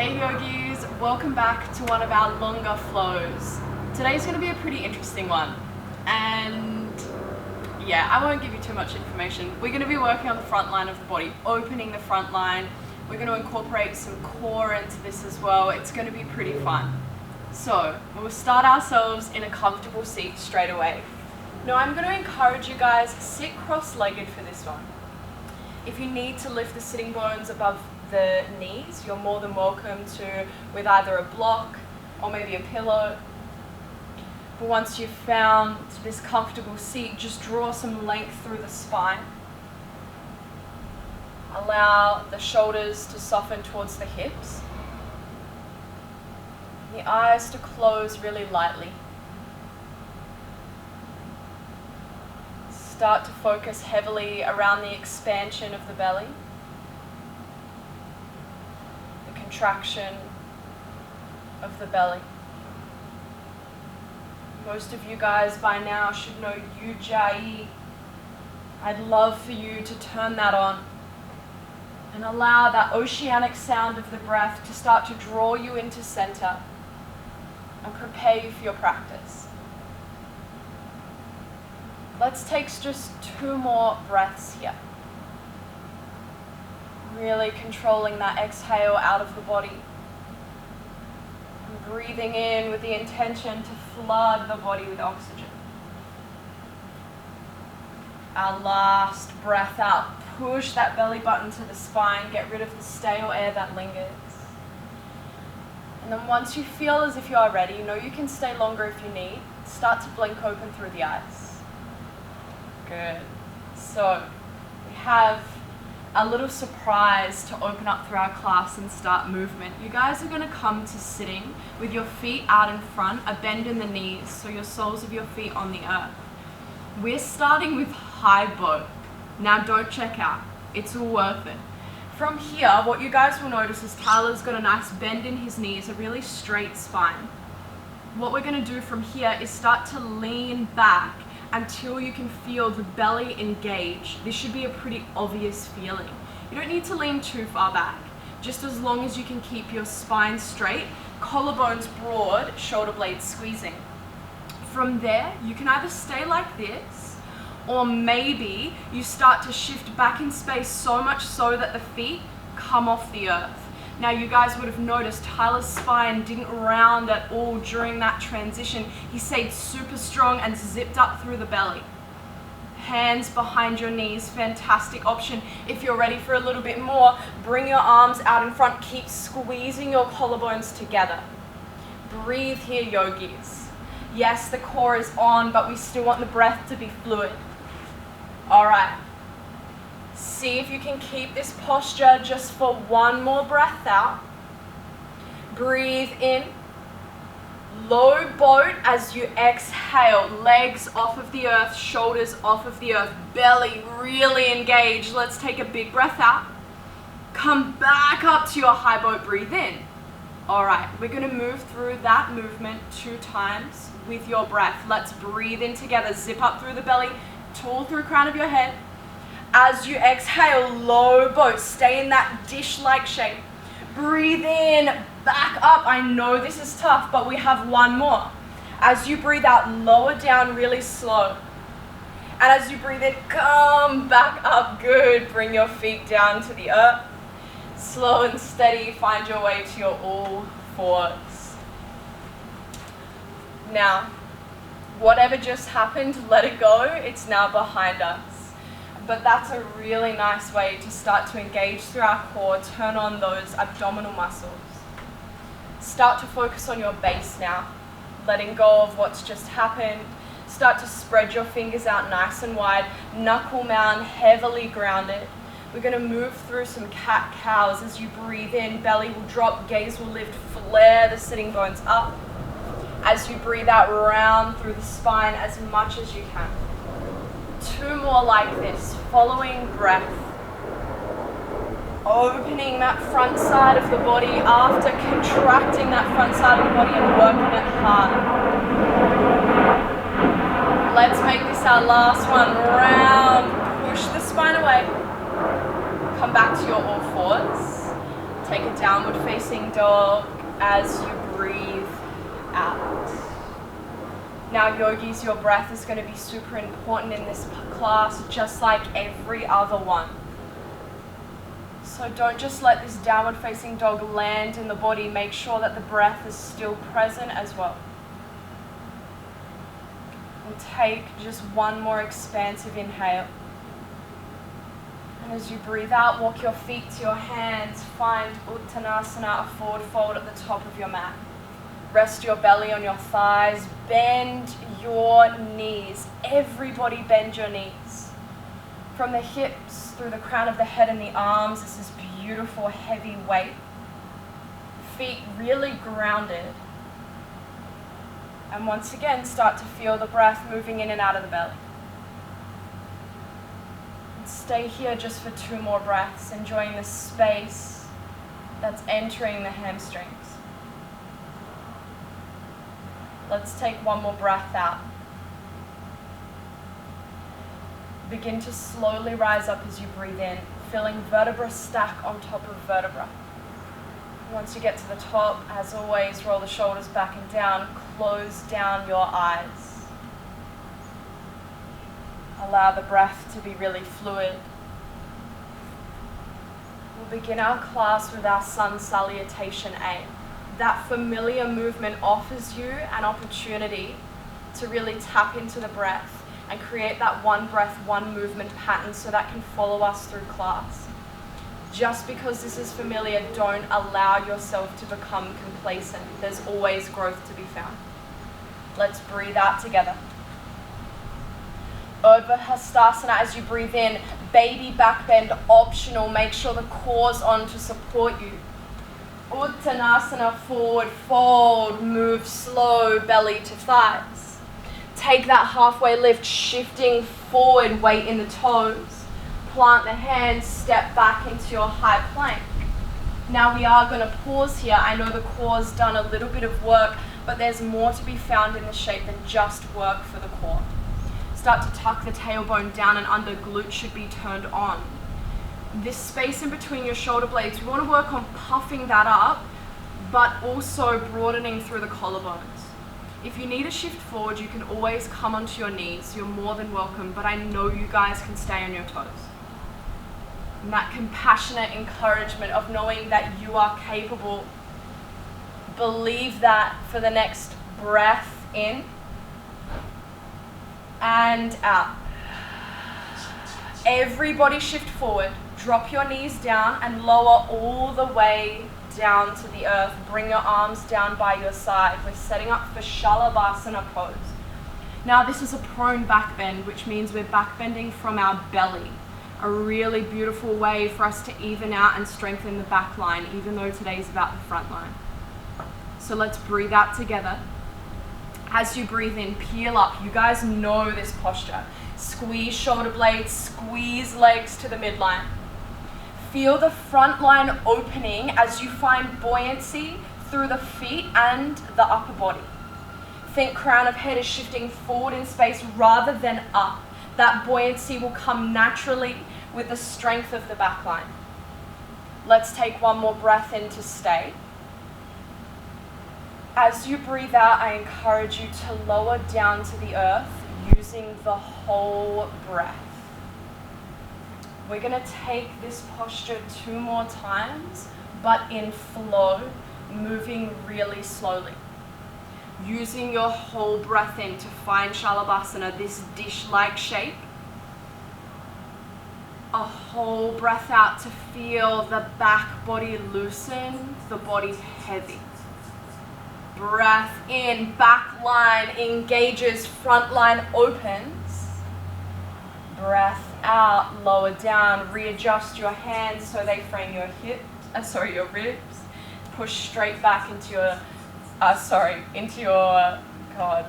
Hey yogis, welcome back to one of our longer flows. Today's going to be a pretty interesting one, and yeah, I won't give you too much information. We're going to be working on the front line of the body, opening the front line. We're going to incorporate some core into this as well. It's going to be pretty fun. So we'll start ourselves in a comfortable seat straight away. Now I'm going to encourage you guys, sit cross-legged for this one. If you need to lift the sitting bones above the knees, you're more than welcome to with either a block or maybe a pillow. But once you've found this comfortable seat, just draw some length through the spine. Allow the shoulders to soften towards the hips. The eyes to close really lightly. Start to focus heavily around the expansion of the belly, the contraction of the belly. Most of you guys by now should know Ujjayi. I'd love for you to turn that on and allow that oceanic sound of the breath to start to draw you into center and prepare you for your practice. Let's take just 2 more breaths here. Really controlling that exhale out of the body. And breathing in with the intention to flood the body with oxygen. Our last breath out. Push that belly button to the spine. Get rid of the stale air that lingers. And then once you feel as if you are ready, you know you can stay longer if you need. Start to blink open through the eyes. Good. So we have a little surprise to open up through our class and start movement. You guys are going to come to sitting with your feet out in front, a bend in the knees, so your soles of your feet on the earth. We're starting with high bow. Now don't check out. It's all worth it. From here, what you guys will notice is Tyler's got a nice bend in his knees, a really straight spine. What we're going to do from here is start to lean back until you can feel the belly engage. This should be a pretty obvious feeling. You don't need to lean too far back, just as long as you can keep your spine straight, collarbones broad, shoulder blades squeezing. From there, you can either stay like this, or maybe you start to shift back in space so much so that the feet come off the earth. Now you guys would have noticed Tyler's spine didn't round at all during that transition. He stayed super strong and zipped up through the belly. Hands behind your knees, fantastic option. If you're ready for a little bit more, bring your arms out in front. Keep squeezing your collarbones together. Breathe here, yogis. Yes, the core is on, but we still want the breath to be fluid. All right. See if you can keep this posture just for 1 more breath out. Breathe in. Low boat as you exhale. Legs off of the earth, shoulders off of the earth, belly really engaged. Let's take a big breath out. Come back up to your high boat. Breathe in. All right, we're going to move through that movement 2 times with your breath. Let's breathe in together. Zip up through the belly, tall through crown of your head. As you exhale, low boat. Stay in that dish-like shape. Breathe in, back up. I know this is tough, but we have 1 more. As you breathe out, lower down really slow. And as you breathe in, come back up. Good. Bring your feet down to the earth. Slow and steady, find your way to your all fours. Now, whatever just happened, let it go. It's now behind us. But that's a really nice way to start to engage through our core, turn on those abdominal muscles. Start to focus on your base now, letting go of what's just happened. Start to spread your fingers out nice and wide, knuckle mound heavily grounded. We're going to move through some cat-cows. As you breathe in, belly will drop, gaze will lift, flare the sitting bones up. As you breathe out, round through the spine as much as you can. 2 more like this, following breath. Opening that front side of the body after contracting that front side of the body and working it hard. Let's make this our last one. Round, push the spine away. Come back to your all fours. Take a downward facing dog as you breathe out. Now yogis, your breath is going to be super important in this class, just like every other one. So don't just let this downward facing dog land in the body, make sure that the breath is still present as well. And take just one more expansive inhale. And as you breathe out, walk your feet to your hands. Find Uttanasana, a forward fold at the top of your mat. Rest your belly on your thighs. Bend your knees. Everybody bend your knees. From the hips, through the crown of the head and the arms, this is beautiful, heavy weight. Feet really grounded. And once again, start to feel the breath moving in and out of the belly. Stay here just for 2 more breaths, enjoying the space that's entering the hamstrings. Let's take 1 more breath out. Begin to slowly rise up as you breathe in, feeling vertebra stack on top of vertebra. Once you get to the top, as always, roll the shoulders back and down, close down your eyes. Allow the breath to be really fluid. We'll begin our class with our sun salutation aim. That familiar movement offers you an opportunity to really tap into the breath and create that one breath, one movement pattern so that can follow us through class. Just because this is familiar, don't allow yourself to become complacent. There's always growth to be found. Let's breathe out together. Urdhva Hastasana as you breathe in, baby back bend optional. Make sure the core's on to support you. Uttanasana, forward fold, move slow, belly to thighs. Take that halfway lift, shifting forward, weight in the toes. Plant the hands, step back into your high plank. Now we are going to pause here. I know the core's done a little bit of work, but there's more to be found in the shape than just work for the core. Start to tuck the tailbone down and under, glute should be turned on. This space in between your shoulder blades, we want to work on puffing that up, but also broadening through the collarbones. If you need a shift forward, you can always come onto your knees. You're more than welcome, but I know you guys can stay on your toes. And that compassionate encouragement of knowing that you are capable. Believe that for the next breath in and out. Everybody shift forward. Drop your knees down and lower all the way down to the earth. Bring your arms down by your side. We're setting up for Shalabhasana pose. Now this is a prone back bend, which means we're back bending from our belly. A really beautiful way for us to even out and strengthen the back line, even though today is about the front line. So let's breathe out together. As you breathe in, peel up. You guys know this posture. Squeeze shoulder blades, squeeze legs to the midline. Feel the front line opening as you find buoyancy through the feet and the upper body. Think crown of head is shifting forward in space rather than up. That buoyancy will come naturally with the strength of the back line. Let's take one more breath in to stay. As you breathe out, I encourage you to lower down to the earth using the whole breath. We're going to take this posture 2 more times, but in flow, moving really slowly. Using your whole breath in to find Shalabhasana, this dish-like shape. A whole breath out to feel the back body loosen, the body's heavy. Breath in, back line engages, front line opens. Breath out, lower down, readjust your hands so they frame your your ribs. Push straight back into your, God.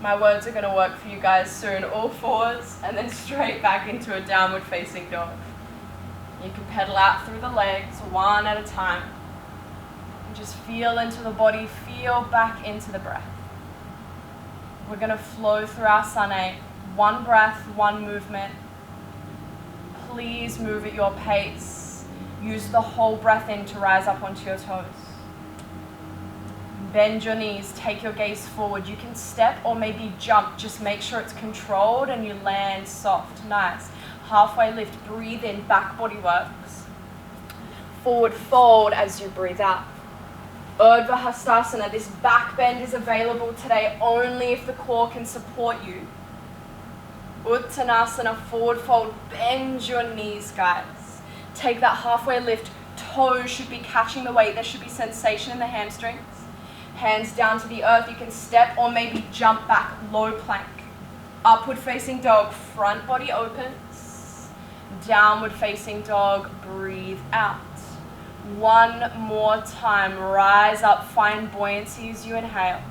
My words are going to work for you guys soon. All fours and then straight back into a downward facing dog. You can pedal out through the legs one at a time. And just feel into the body, feel back into the breath. We're going to flow through our sun 8. 1 breath, 1 movement. Please move at your pace. Use the whole breath in to rise up onto your toes. Bend your knees, take your gaze forward. You can step or maybe jump, just make sure it's controlled and you land soft, nice. Halfway lift, breathe in, back body works. Forward fold as you breathe out. Urdhva Hastasana, this back bend is available today only if the core can support you. Uttanasana, forward fold, bend your knees, guys. Take that halfway lift, toes should be catching the weight, there should be sensation in the hamstrings. Hands down to the earth, you can step or maybe jump back, low plank. Upward facing dog, front body opens. Downward facing dog, breathe out. One more time, rise up, find buoyancy as you inhale.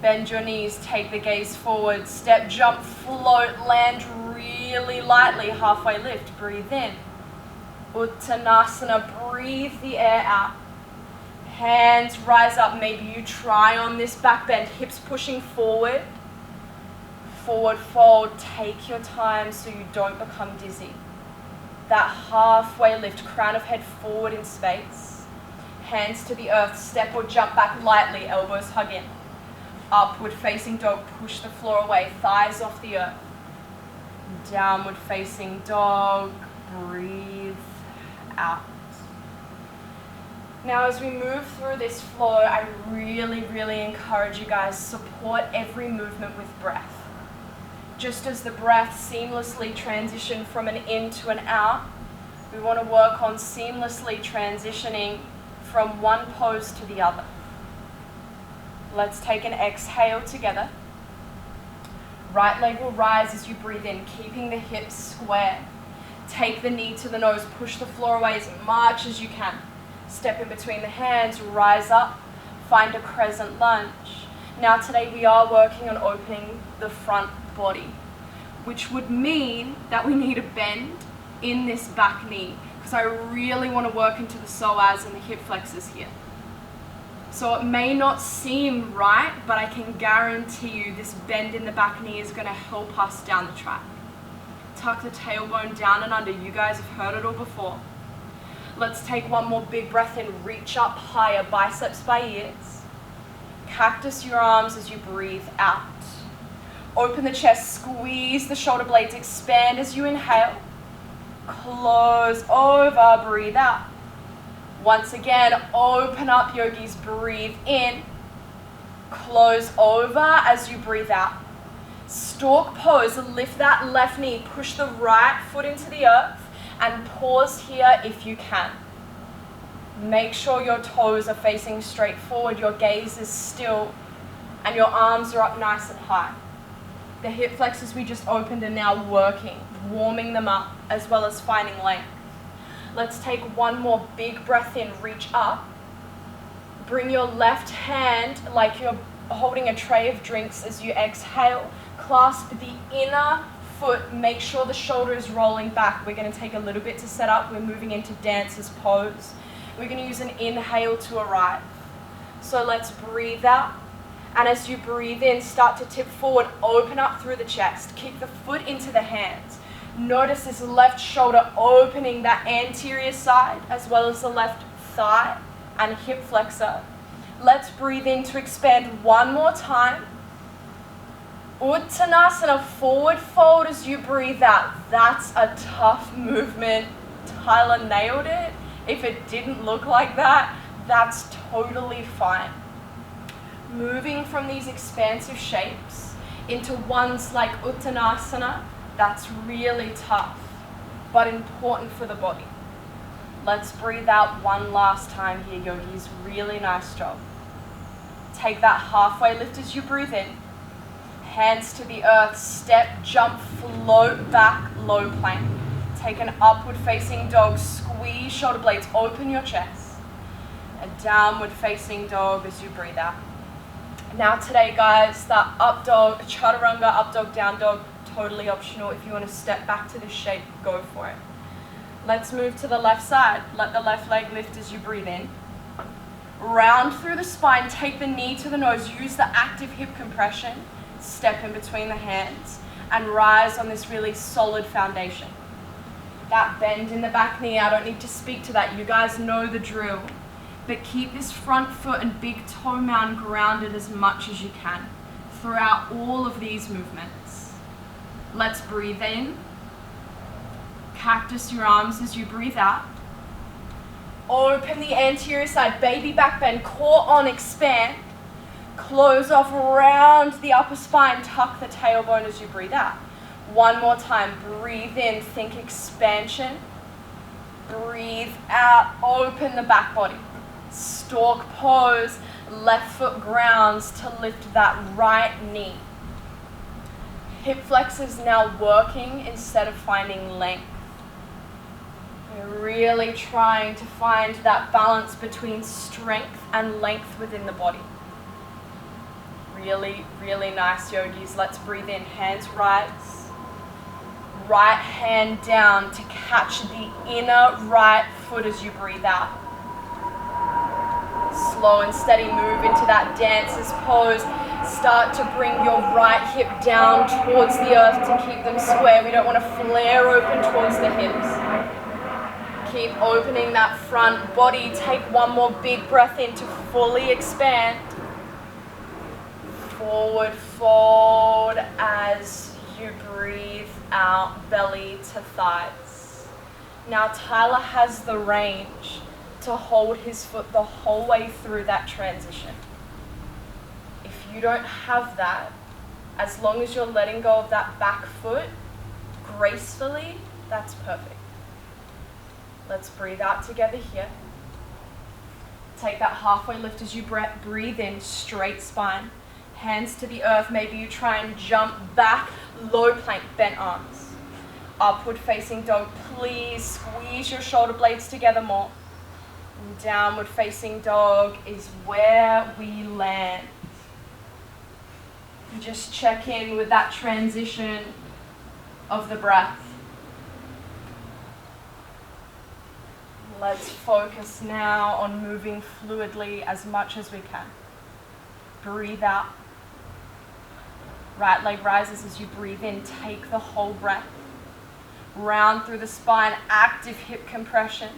Bend your knees, take the gaze forward, step, jump, float, land really lightly, halfway lift, breathe in. Uttanasana, breathe the air out. Hands rise up, maybe you try on this back bend, hips pushing forward. Forward fold, take your time so you don't become dizzy. That halfway lift, crown of head forward in space. Hands to the earth, step or jump back lightly, elbows hug in. Upward facing dog, push the floor away, thighs off the earth. Downward facing dog, breathe out. Now as we move through this flow, I really encourage you guys, support every movement with breath. Just as the breath seamlessly transitioned from an in to an out, we want to work on seamlessly transitioning from one pose to the other. Let's take an exhale together. Right leg will rise as you breathe in, keeping the hips square. Take the knee to the nose, push the floor away as much as you can. Step in between the hands, rise up, find a crescent lunge. Now today we are working on opening the front body, which would mean that we need a bend in this back knee, because I really want to work into the psoas and the hip flexors here. So it may not seem right, but I can guarantee you this bend in the back knee is going to help us down the track. Tuck the tailbone down and under. You guys have heard it all before. Let's take one more big breath in. Reach up higher, biceps by ears. Cactus your arms as you breathe out. Open the chest, squeeze the shoulder blades, expand as you inhale. Close over, breathe out. Once again, open up, yogis, breathe in. Close over as you breathe out. Stork pose, lift that left knee, push the right foot into the earth, and pause here if you can. Make sure your toes are facing straight forward, your gaze is still, and your arms are up nice and high. The hip flexors we just opened are now working, warming them up, as well as finding length. Let's take one more big breath in, reach up. Bring your left hand like you're holding a tray of drinks as you exhale. Clasp the inner foot, make sure the shoulder is rolling back. We're going to take a little bit to set up. We're moving into dancer's pose. We're going to use an inhale to arrive. So let's breathe out. And as you breathe in, start to tip forward, open up through the chest. Kick the foot into the hands. Notice this left shoulder opening that anterior side as well as the left thigh and hip flexor. Let's breathe in to expand one more time. Uttanasana, forward fold as you breathe out. That's a tough movement. Tyler nailed it. If it didn't look like that, that's totally fine. Moving from these expansive shapes into ones like Uttanasana, that's really tough, but important for the body. Let's breathe out one last time here, yogis. Really nice job. Take that halfway lift as you breathe in. Hands to the earth, step, jump, float back, low plank. Take an upward facing dog, squeeze shoulder blades, open your chest. A downward facing dog as you breathe out. Now today, guys, that up dog, chaturanga, up dog, down dog, totally optional. If you want to step back to this shape, go for it. Let's move to the left side. Let the left leg lift as you breathe in. Round through the spine, take the knee to the nose, use the active hip compression, step in between the hands, and rise on this really solid foundation. The that bend in the back knee. I don't need to speak to that. You guys know the drill. But keep this front foot and big toe mound grounded as much as you can throughout all of these movements. Let's breathe in. Cactus your arms as you breathe out. Open the anterior side, baby back bend, core on, expand. Close off, round the upper spine, tuck the tailbone as you breathe out. One more time, breathe in, think expansion. Breathe out, open the back body. Stork pose, left foot grounds to lift that right knee. Hip flexors now working instead of finding length. We're really trying to find that balance between strength and length within the body. Really, really nice, yogis. Let's breathe in, hands rise. Right hand down to catch the inner right foot as you breathe out. Slow and steady move into that dancer's pose. Start to bring your right hip down towards the earth to keep them square. We don't want to flare open towards the hips. Keep opening that front body. Take one more big breath in to fully expand. Forward fold as you breathe out, belly to thighs. Now Tyler has the range to hold his foot the whole way through that transition. If you don't have that, as long as you're letting go of that back foot gracefully, that's perfect. Let's breathe out together here. Take that halfway lift as you breathe in, straight spine. Hands to the earth. Maybe you try and jump back, low plank, bent arms. Upward facing dog. Please squeeze your shoulder blades together more. And downward facing dog is where we land. And just check in with that transition of the breath. Let's focus now on moving fluidly as much as we can. Breathe out. Right leg rises as you breathe in. Take the whole breath. Round through the spine, active hip compression.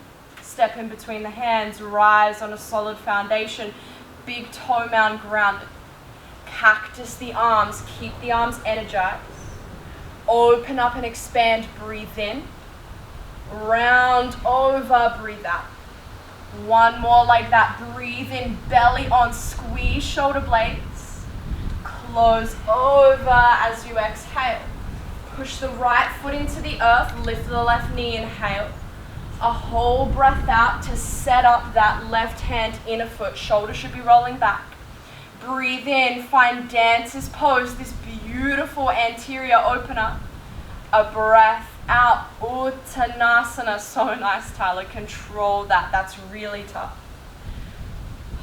Step in between the hands, rise on a solid foundation. Big toe mound grounded. Cactus the arms, keep the arms energized. Open up and expand, breathe in. Round over, breathe out. One more like that, breathe in, belly on, squeeze shoulder blades. Close over as you exhale. Push the right foot into the earth, lift the left knee, inhale. A whole breath out to set up that left hand inner foot. Shoulder should be rolling back. Breathe in, find dancer's pose, this beautiful anterior opener. A breath out, Uttanasana. So nice, Tyler. Control that. That's really tough.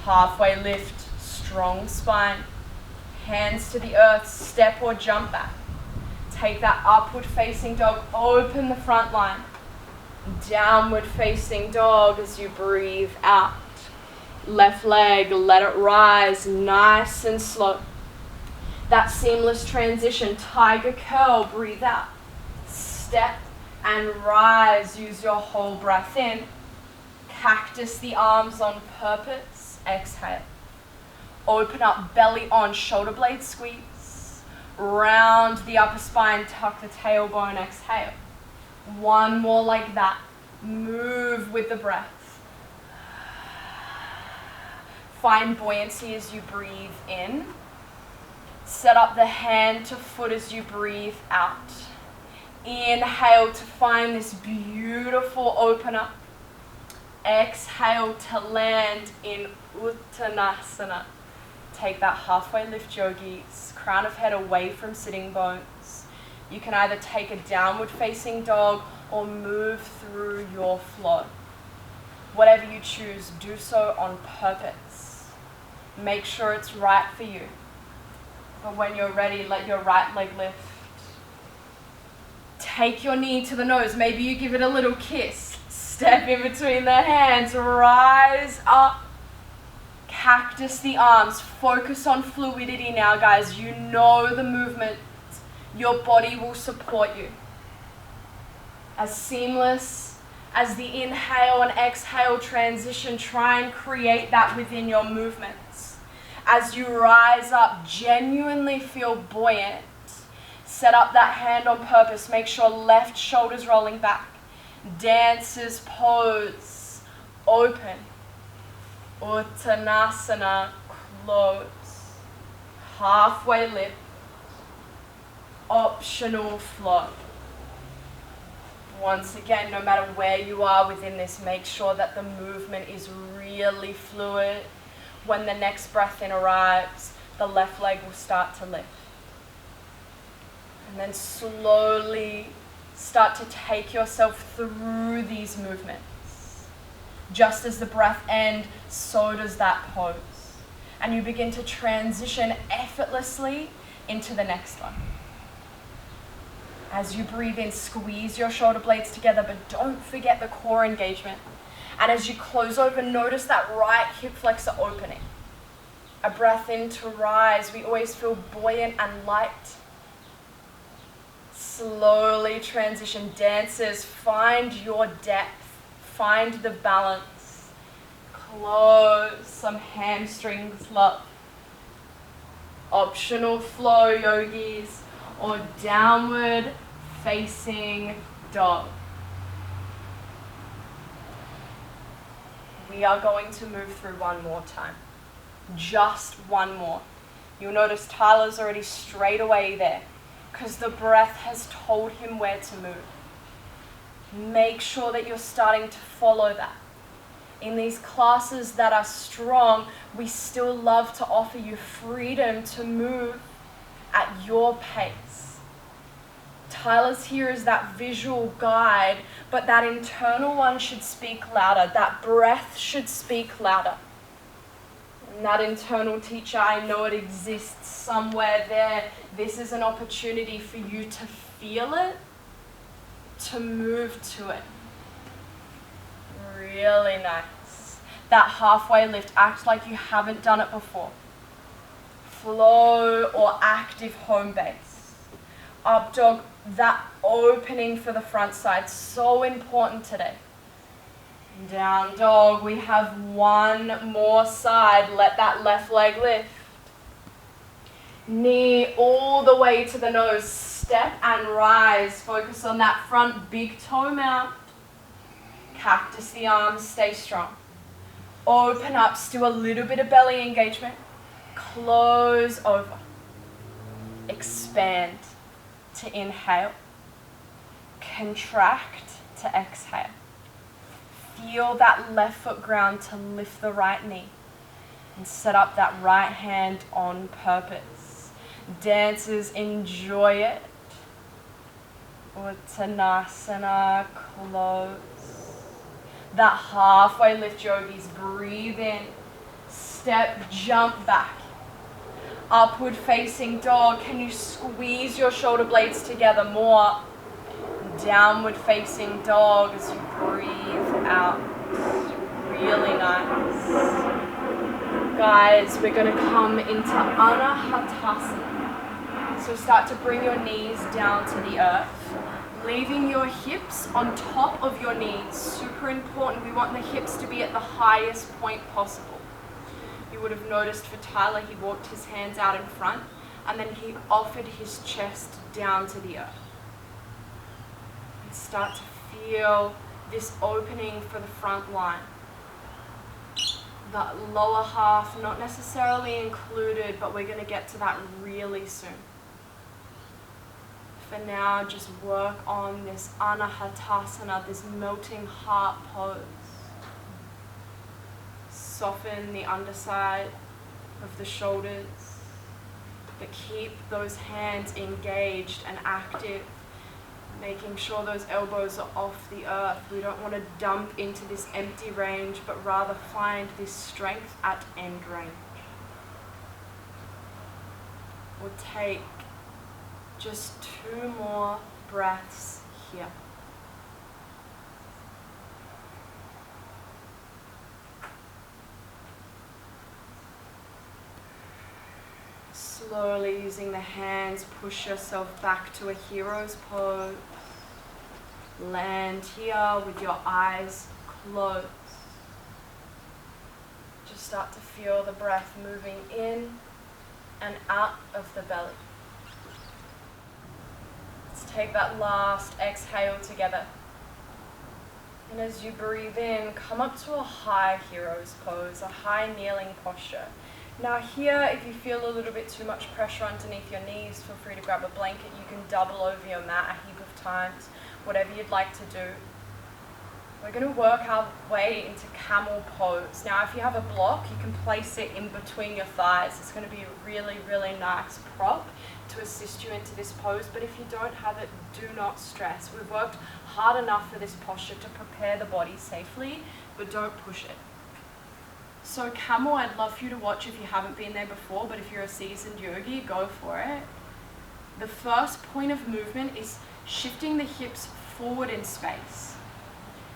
Halfway lift, strong spine. Hands to the earth, step or jump back. Take that upward facing dog, open the front line. Downward facing dog as you breathe out. Left leg, let it rise, nice and slow. That seamless transition, tiger curl, breathe out. Step and rise, use your whole breath in. Cactus the arms on purpose, exhale. Open up, belly on, shoulder blades squeeze. Round the upper spine, tuck the tailbone, exhale. One more like that. Move with the breath. Find buoyancy as you breathe in. Set up the hand to foot as you breathe out. Inhale to find this beautiful opener. Exhale to land in Uttanasana. Take that halfway lift, yogis. Crown of head away from sitting bones. You can either take a downward facing dog or move through your flow. Whatever you choose, do so on purpose. Make sure it's right for you. But when you're ready, let your right leg lift. Take your knee to the nose. Maybe you give it a little kiss. Step in between the hands. Rise up. Cactus the arms. Focus on fluidity now, guys. You know the movement. Your body will support you. As seamless as the inhale and exhale transition, try and create that within your movements. As you rise up, genuinely feel buoyant. Set up that hand on purpose. Make sure left shoulder's rolling back. Dancer's pose. Open. Uttanasana. Close. Halfway lift. Optional flow. Once again, no matter where you are within this, make sure that the movement is really fluid. When the next breath in arrives, the left leg will start to lift. And then slowly start to take yourself through these movements. Just as the breath ends, so does that pose. And you begin to transition effortlessly into the next one. As you breathe in, squeeze your shoulder blades together, but don't forget the core engagement. And as you close over, notice that right hip flexor opening. A breath in to rise. We always feel buoyant and light. Slowly transition. Dancers, find your depth. Find the balance. Close some hamstrings, love. Optional flow, yogis, or downward facing dog. We are going to move through one more time. Just one more. You'll notice Tyler's already straight away there because the breath has told him where to move. Make sure that you're starting to follow that. In these classes that are strong, we still love to offer you freedom to move at your pace. Tyler's here as that visual guide, but that internal one should speak louder. That breath should speak louder. And that internal teacher, I know it exists somewhere there. This is an opportunity for you to feel it, to move to it. Really nice. That halfway lift, act like you haven't done it before. Flow or active home base. Up dog, that opening for the front side, so important today. Down dog, we have one more side. Let that left leg lift. Knee all the way to the nose. Step and rise. Focus on that front big toe mount. Cactus the arms, stay strong. Open up, still a little bit of belly engagement. Close over. Expand to inhale. Contract to exhale. Feel that left foot ground to lift the right knee. And set up that right hand on purpose. Dancers, enjoy it. Uttanasana, close. That halfway lift, yogis, breathe in. Step, jump back. Upward facing dog. Can you squeeze your shoulder blades together more? Downward facing dog as you breathe out. Really nice. Guys, we're going to come into Anahatasana. So start to bring your knees down to the earth. Leaving your hips on top of your knees. Super important. We want the hips to be at the highest point possible. You would have noticed for Tyler, he walked his hands out in front and then he offered his chest down to the earth. And start to feel this opening for the front line. The lower half, not necessarily included, but we're going to get to that really soon. For now, just work on this Anahatasana, this melting heart pose. Soften the underside of the shoulders, but keep those hands engaged and active, making sure those elbows are off the earth. We don't want to dump into this empty range, but rather find this strength at end range. We'll take just 2 more breaths here. Slowly using the hands, push yourself back to a hero's pose. Land here with your eyes closed. Just start to feel the breath moving in and out of the belly. Let's take that last exhale together. And as you breathe in, come up to a high hero's pose, a high kneeling posture. Now here, if you feel a little bit too much pressure underneath your knees, feel free to grab a blanket. You can double over your mat a heap of times, whatever you'd like to do. We're going to work our way into camel pose. Now if you have a block, you can place it in between your thighs. It's going to be a really, really nice prop to assist you into this pose, but if you don't have it, do not stress. We've worked hard enough for this posture to prepare the body safely, but don't push it. So camel, I'd love for you to watch if you haven't been there before, but if you're a seasoned yogi, go for it. The first point of movement is shifting the hips forward in space.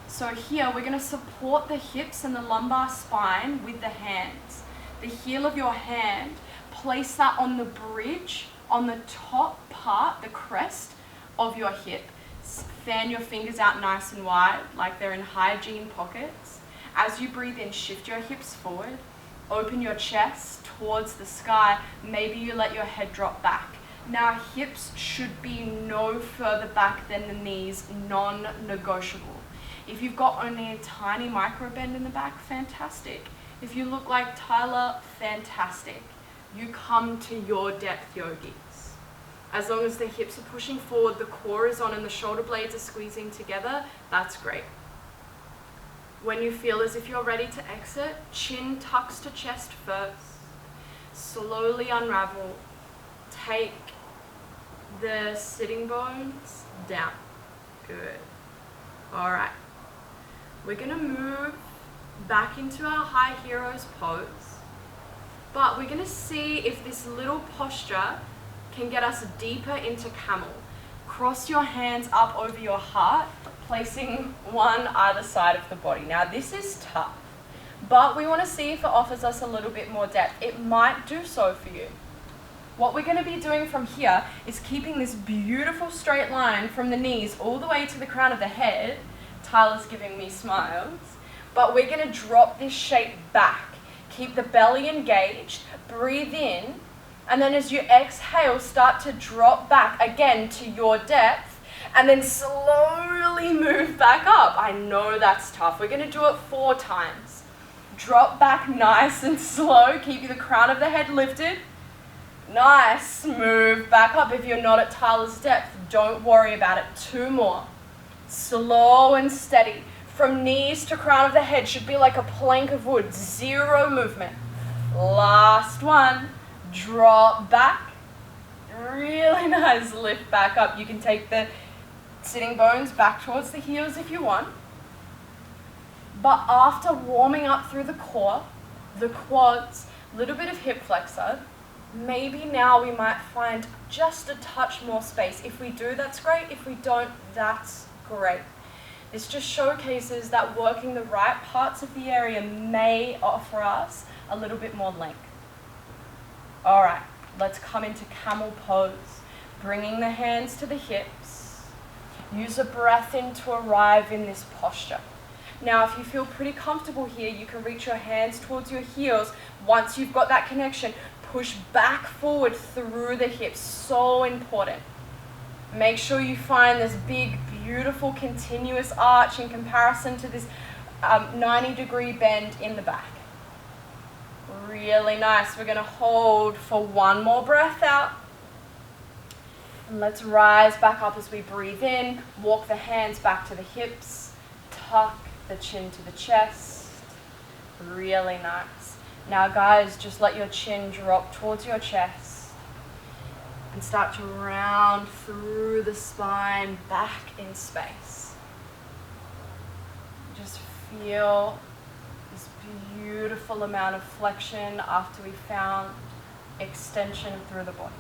So here, we're going to support the hips and the lumbar spine with the hands. The heel of your hand, place that on the bridge, on the top part, the crest of your hip. Fan your fingers out nice and wide, like they're in hygiene pockets. As you breathe in, shift your hips forward. Open your chest towards the sky. Maybe you let your head drop back. Now, hips should be no further back than the knees, non-negotiable. If you've got only a tiny micro bend in the back, fantastic. If you look like Tyler, fantastic. You come to your depth, yogis. As long as the hips are pushing forward, the core is on and the shoulder blades are squeezing together, that's great. When you feel as if you're ready to exit, chin tucks to chest first. Slowly unravel. Take the sitting bones down. Good. All right. We're going to move back into our high hero's pose, but we're going to see if this little posture can get us deeper into camel. Cross your hands up over your heart, placing one either side of the body. Now this is tough, but we want to see if it offers us a little bit more depth. It might do so for you. What we're going to be doing from here is keeping this beautiful straight line from the knees all the way to the crown of the head. Tyler's giving me smiles. But we're going to drop this shape back. Keep the belly engaged, breathe in, and then as you exhale, start to drop back again to your depth, and then slowly move back up. I know that's tough. We're going to do it 4 times. Drop back nice and slow. Keep the crown of the head lifted. Nice. Move back up. If you're not at Tyler's depth, don't worry about it. 2 more. Slow and steady. From knees to crown of the head should be like a plank of wood. 0 movement. Last one. Drop back. Really nice. Lift back up. You can take the sitting bones back towards the heels if you want. But after warming up through the core, the quads, a little bit of hip flexor, maybe now we might find just a touch more space. If we do, that's great. If we don't, that's great. This just showcases that working the right parts of the area may offer us a little bit more length. All right, let's come into camel pose. Bringing the hands to the hips. Use a breath in to arrive in this posture. Now, if you feel pretty comfortable here, you can reach your hands towards your heels. Once you've got that connection, push back forward through the hips. So important. Make sure you find this big, beautiful, continuous arch in comparison to this 90-degree bend in the back. Really nice. We're going to hold for 1 more breath out. And let's rise back up as we breathe in. Walk the hands back to the hips. Tuck the chin to the chest. Really nice. Now guys, just let your chin drop towards your chest. And start to round through the spine back in space. Just feel this beautiful amount of flexion after we found extension through the body.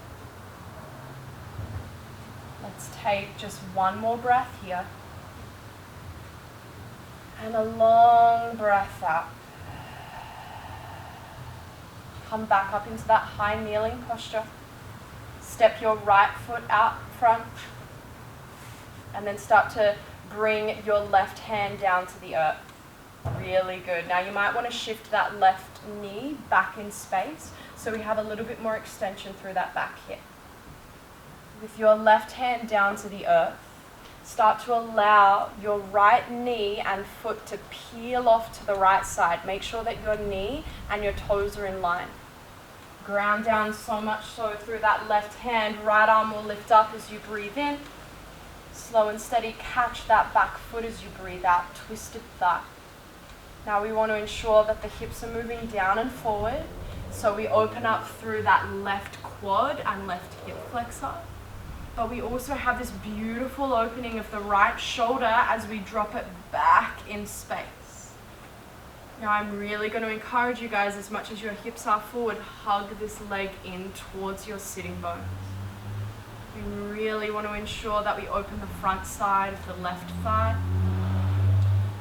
Let's take just 1 more breath here. And a long breath out. Come back up into that high kneeling posture. Step your right foot out front. And then start to bring your left hand down to the earth. Really good. Now you might want to shift that left knee back in space so we have a little bit more extension through that back hip. With your left hand down to the earth, start to allow your right knee and foot to peel off to the right side. Make sure that your knee and your toes are in line. Ground down so much so through that left hand, right arm will lift up as you breathe in. Slow and steady, catch that back foot as you breathe out, twisted thigh. Now we want to ensure that the hips are moving down and forward, so we open up through that left quad and left hip flexor. But we also have this beautiful opening of the right shoulder as we drop it back in space. Now I'm really going to encourage you guys, as much as your hips are forward, hug this leg in towards your sitting bones. We really want to ensure that we open the front side of the left thigh.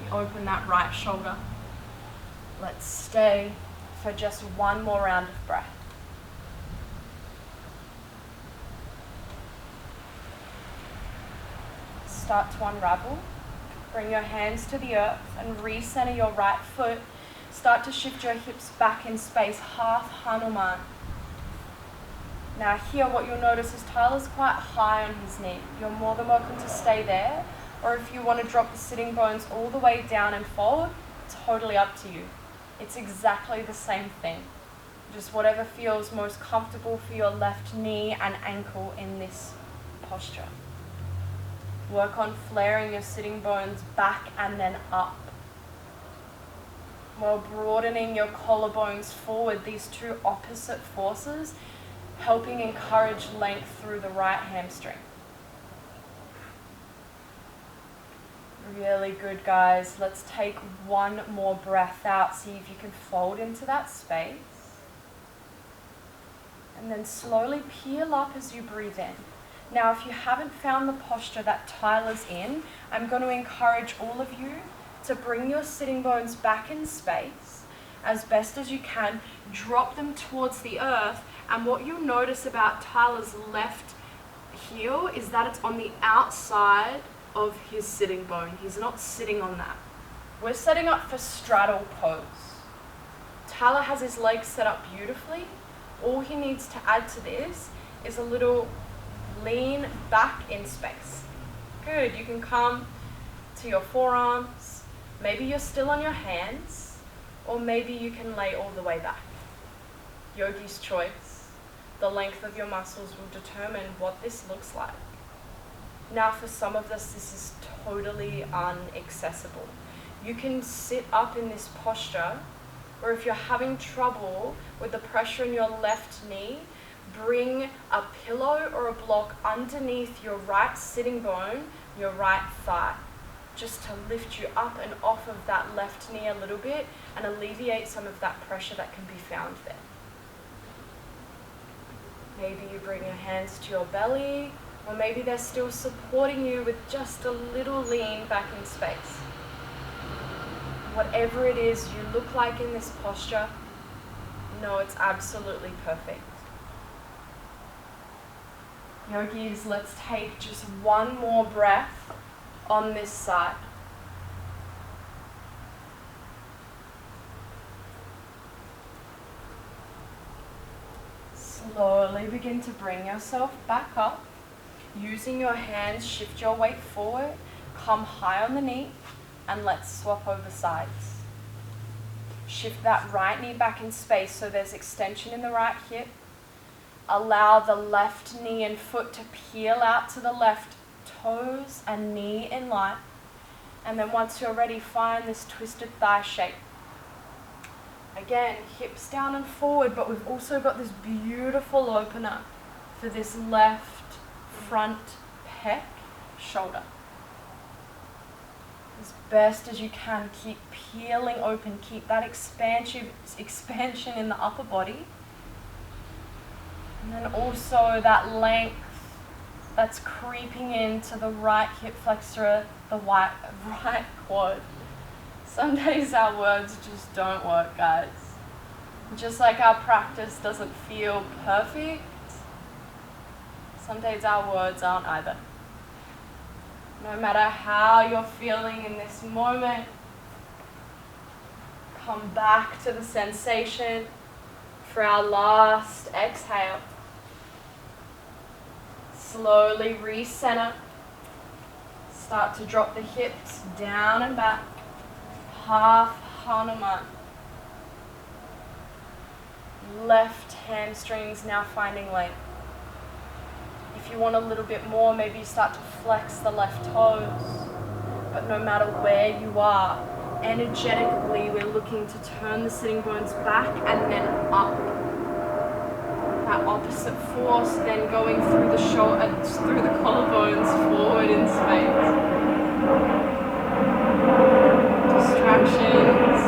We open that right shoulder. Let's stay for just one more round of breath. Start to unravel. Bring your hands to the earth and recenter your right foot. Start to shift your hips back in space, half Hanuman. Now here what you'll notice is Tyler's quite high on his knee. You're more than welcome to stay there, or if you want to drop the sitting bones all the way down and forward, totally up to you. It's exactly the same thing. Just whatever feels most comfortable for your left knee and ankle in this posture. Work on flaring your sitting bones back and then up, while broadening your collarbones forward, these two opposite forces helping encourage length through the right hamstring. Really good, guys. Let's take one more breath out. See if you can fold into that space. And then slowly peel up as you breathe in. Now, if you haven't found the posture that Tyler's in, I'm going to encourage all of you to bring your sitting bones back in space as best as you can. Drop them towards the earth. And what you'll notice about Tyler's left heel is that it's on the outside of his sitting bone. He's not sitting on that. We're setting up for straddle pose. Tyler has his legs set up beautifully. All he needs to add to this is a little lean back in space. Good. You can come to your forearms. Maybe you're still on your hands, or maybe you can lay all the way back. Yogi's choice. The length of your muscles will determine what this looks like. Now for some of this is totally inaccessible. You can sit up in this posture, or if you're having trouble with the pressure in your left knee, bring a pillow or a block underneath your right sitting bone, your right thigh, just to lift you up and off of that left knee a little bit and alleviate some of that pressure that can be found there. Maybe you bring your hands to your belly, or maybe they're still supporting you with just a little lean back in space. Whatever it is you look like in this posture, know it's absolutely perfect. Yogis, let's take just one more breath on this side. Slowly begin to bring yourself back up. Using your hands, shift your weight forward, come high on the knee, and let's swap over sides. Shift that right knee back in space so there's extension in the right hip. Allow the left knee and foot to peel out to the left, toes and knee in line. And then once you're ready, find this twisted thigh shape. Again, hips down and forward, but we've also got this beautiful opener for this left front pec shoulder. As best as you can, keep peeling open, keep that expansion in the upper body. And then also that length that's creeping into the right hip flexor, the right quad. Some days our words just don't work, guys. Just like our practice doesn't feel perfect, some days our words aren't either. No matter how you're feeling in this moment, come back to the sensation for our last exhale. Slowly recenter. Start to drop the hips down and back. Half Hanuman. Left hamstrings now finding length. If you want a little bit more, maybe you start to flex the left toes. But no matter where you are, energetically we're looking to turn the sitting bones back and then up. That opposite force then going through the through the collarbones forward in space. Distractions,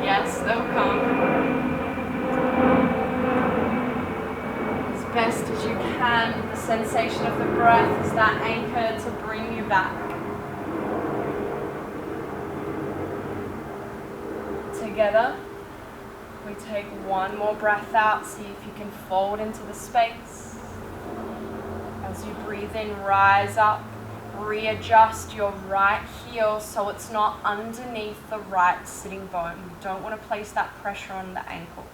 yes, they'll come. As best as you can, the sensation of the breath is that anchor to bring you back. Together, we take one more breath out, see if you can fold into the space. As you breathe in, rise up, readjust your right heel so it's not underneath the right sitting bone. You don't want to place that pressure on the ankle.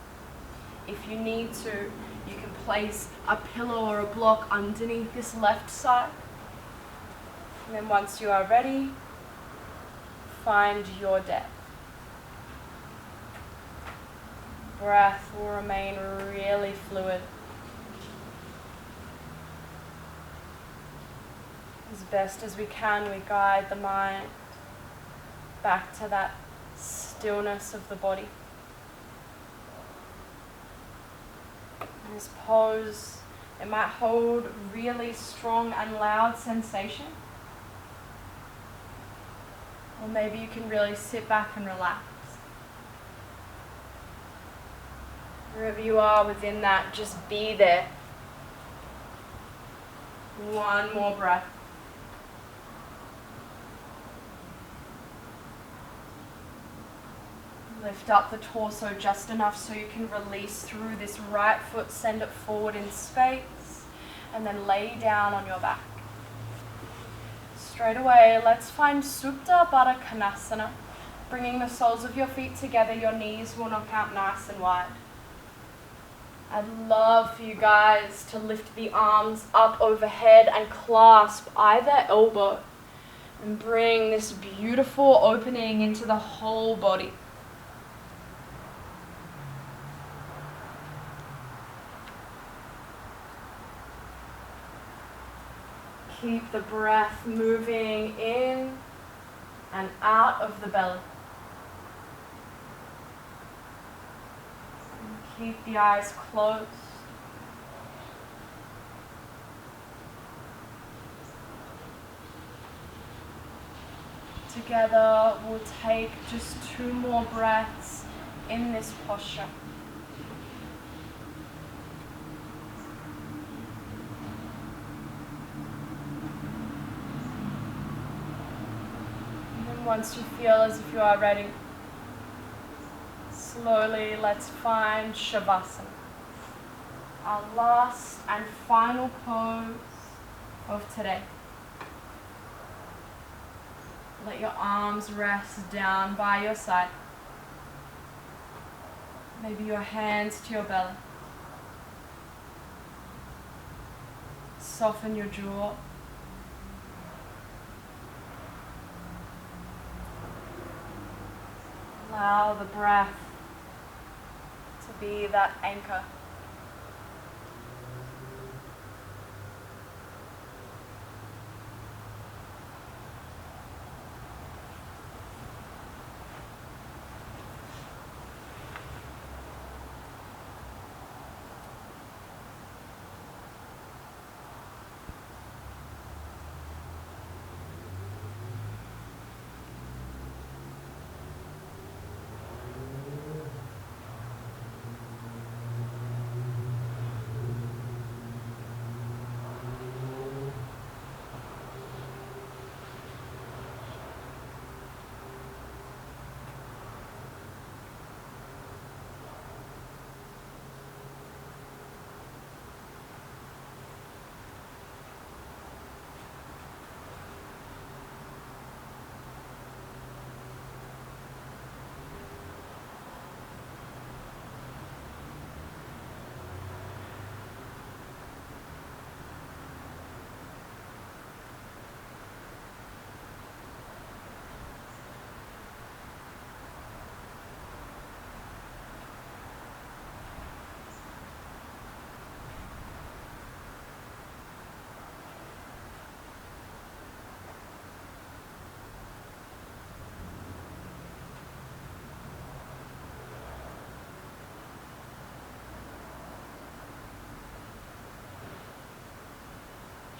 If you need to, you can place a pillow or a block underneath this left side. And then once you are ready, find your depth. Breath will remain really fluid. As best as we can, we guide the mind back to that stillness of the body. This pose, it might hold really strong and loud sensation. Or maybe you can really sit back and relax. Wherever you are within that, just be there. One more breath. Lift up the torso just enough so you can release through this right foot, send it forward in space, and then lay down on your back. Straight away, let's find Supta Baddha Konasana. Bringing the soles of your feet together, your knees will knock out nice and wide. I'd love for you guys to lift the arms up overhead and clasp either elbow and bring this beautiful opening into the whole body. Keep the breath moving in and out of the belly. Keep the eyes closed. Together, we'll take just 2 more breaths in this posture. And then once you feel as if you are ready, slowly, let's find Shavasana, our last and final pose of today. Let your arms rest down by your side. Maybe your hands to your belly. Soften your jaw. Allow the breath to be that anchor.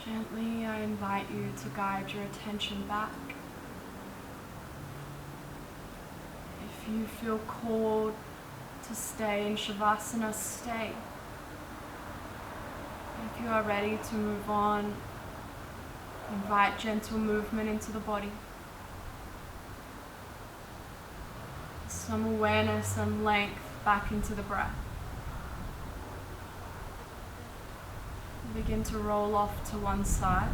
Gently, I invite you to guide your attention back. If you feel called to stay in Shavasana, stay. If you are ready to move on, invite gentle movement into the body. Some awareness and length back into the breath. Begin to roll off to one side.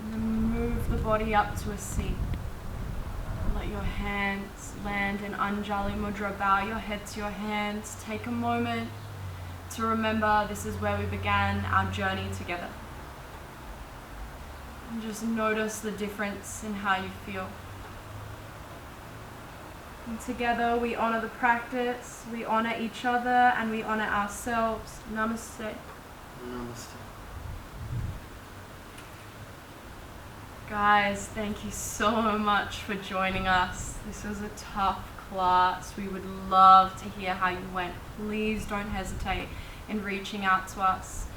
And then move the body up to a seat. Let your hands land in Anjali Mudra. Bow your head to your hands. Take a moment to remember this is where we began our journey together. And just notice the difference in how you feel. And together we honor the practice, we honor each other, and we honor ourselves. Namaste. Namaste. Guys, thank you so much for joining us. This was a tough class. We would love to hear how you went. Please don't hesitate in reaching out to us,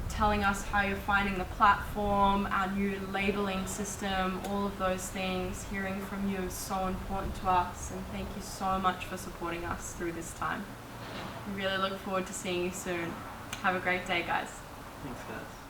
telling us how you're finding the platform, our new labeling system, all of those things. Hearing from you is so important to us, and thank you so much for supporting us through this time. We really look forward to seeing you soon. Have a great day, guys. Thanks, guys.